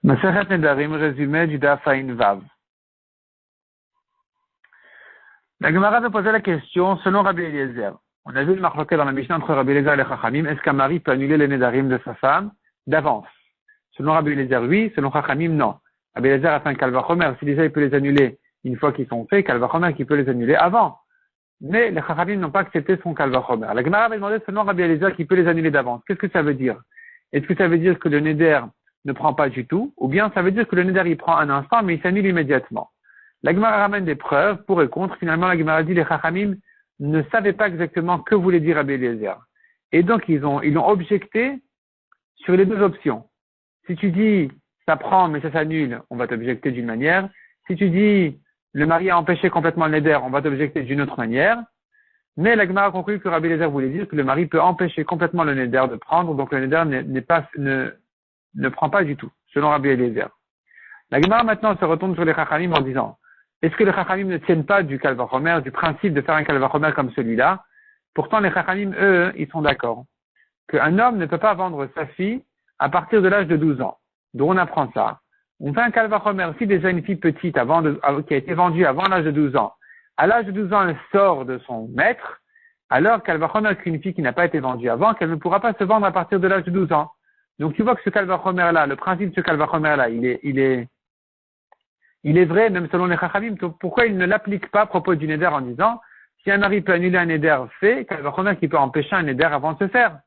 Masechet Nedarim, résumé du Daf Ayin Vav. La Gemara se posait la question selon Rabbi Eliezer. On a vu le marloquet dans la Mishnah entre Rabbi Eliezer et les Chachamim. Est-ce qu'un mari peut annuler les Nedarim de sa femme d'avance? Selon Rabbi Eliezer, oui. Selon Chachamim, non. Rabbi Eliezer a fait un Kalvachomer. Si déjà il peut les annuler une fois qu'ils sont faits, Kalvachomer qui peut les annuler avant. Mais les Chachamim n'ont pas accepté son Kalvachomer. La Gemara avait demandé selon Rabbi Eliezer qui peut les annuler d'avance. Qu'est-ce que ça veut dire? Est-ce que ça veut dire que le Neder ne prend pas du tout, ou bien ça veut dire que le Neder il prend un instant, mais il s'annule immédiatement. La Gemara ramène des preuves pour et contre. Finalement, la Gemara dit les Chachamim ne savaient pas exactement que voulait dire Rabbi Eliezer. Et donc, ils ont objecté sur les deux options. Si tu dis ça prend, mais ça s'annule, on va t'objecter d'une manière. Si tu dis le mari a empêché complètement le Neder, on va t'objecter d'une autre manière. Mais la Gemara a conclu que Rabbi Eliezer voulait dire que le mari peut empêcher complètement le Neder de prendre, donc le Neder ne prend pas du tout, selon Rabbi Eliezer. La Gemara maintenant se retourne sur les Chachamim en disant, est-ce que les Chachamim ne tiennent pas du Kalvachomer, du principe de faire un Kalvachomer comme celui-là? Pourtant, les Chachamim, eux, ils sont d'accord qu'un homme ne peut pas vendre sa fille à partir de l'âge de 12 ans. D'où on apprend ça? On fait un Kalvachomer, si déjà une fille petite qui a été vendue avant l'âge de 12 ans, à l'âge de 12 ans, elle sort de son maître, alors Kalvachomer qu'une fille qui n'a pas été vendue avant, qu'elle ne pourra pas se vendre à partir de l'âge de 12 ans. Donc tu vois que ce Kalvachomer-là, le principe de ce Kalvachomer-là, il est vrai même selon les Chachamim. Pourquoi il ne l'applique pas à propos du Neder en disant, si un mari peut annuler un Neder fait, Kalvachomer qui peut empêcher un Neder avant de se faire?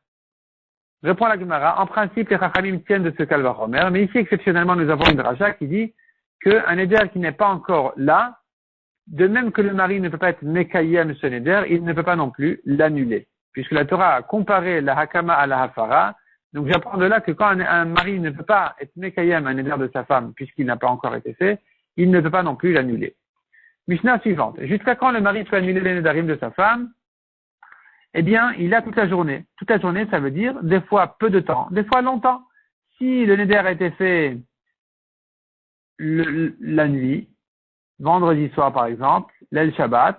Répond la Gemara, en principe les Chachamim tiennent de ce Kalvachomer, mais ici exceptionnellement nous avons une dracha qui dit qu'un Neder qui n'est pas encore là, de même que le mari ne peut pas être Mekayem ce Neder, il ne peut pas non plus l'annuler. Puisque la Torah a comparé la Hakama à la Hafara. Donc j'apprends de là que quand un mari ne peut pas être Mekayem un Neder de sa femme, puisqu'il n'a pas encore été fait, il ne peut pas non plus l'annuler. Mishnah suivante. Jusqu'à quand le mari peut annuler les Nedarim de sa femme? Eh bien, il a toute la journée. Toute la journée, ça veut dire des fois peu de temps, des fois longtemps. Si le Neder a été fait la nuit, vendredi soir par exemple, l'El Shabbat,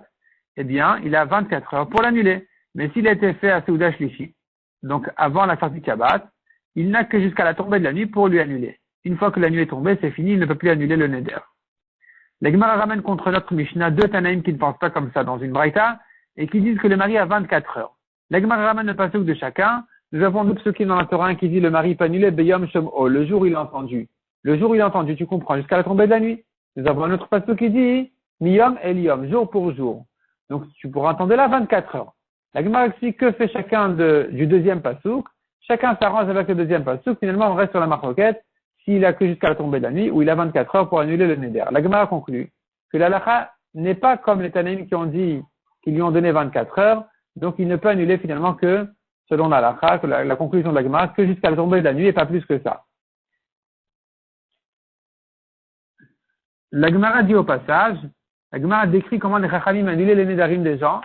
eh bien, il a 24 heures pour l'annuler. Mais s'il a été fait à Seuda Shlishi, donc avant la sortie Shabbat, il n'a que jusqu'à la tombée de la nuit pour lui annuler. Une fois que la nuit est tombée, c'est fini, il ne peut plus annuler le Neder. La Gemara ramène contre notre Mishnah deux Tanaïm qui ne pensent pas comme ça dans une Braïta et qui disent que le mari a 24 heures. La Gemara ramène le pasuk de chacun. Nous avons nous psukim dans la Torah qui dit le mari peut annuler Beyom Shom'o, le jour où il a entendu. Le jour où il a entendu, tu comprends, jusqu'à la tombée de la nuit. Nous avons un autre pasuk qui dit Miyom Eliom, jour pour jour. Donc tu pourras entendre là 24 heures. La Gemara explique que fait chacun du deuxième pasuk. Chacun s'arrange avec le deuxième pasuk. Finalement, on reste sur la marloquette. S'il a que jusqu'à la tombée de la nuit, ou il a 24 heures pour annuler le Neder. La Gemara conclut que l'halakha n'est pas comme les Tanaïm qui ont dit qu'ils lui ont donné 24 heures, donc il ne peut annuler finalement que, selon l'halakha, que la conclusion de la Gemara, que jusqu'à la tombée de la nuit et pas plus que ça. La Gemara dit au passage, la Gemara décrit comment les Chachamim annulaient les Nedarim des gens.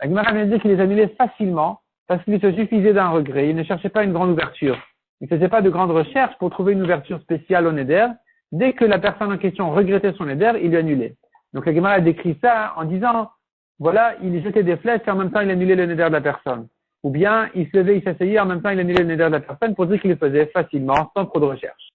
La Gemara vient de dire qu'ils les annulaient facilement, parce qu'il se suffisait d'un regret, ils ne cherchaient pas une grande ouverture. Il ne faisait pas de grandes recherches pour trouver une ouverture spéciale au Neder. Dès que la personne en question regrettait son Neder, il l'annulait. Donc la Gemara a décrit ça en disant, voilà, il jetait des flèches et en même temps il annulait le Neder de la personne. Ou bien il se levait, il s'asseyait, en même temps il annulait le Neder de la personne pour dire qu'il le faisait facilement, sans trop de recherche.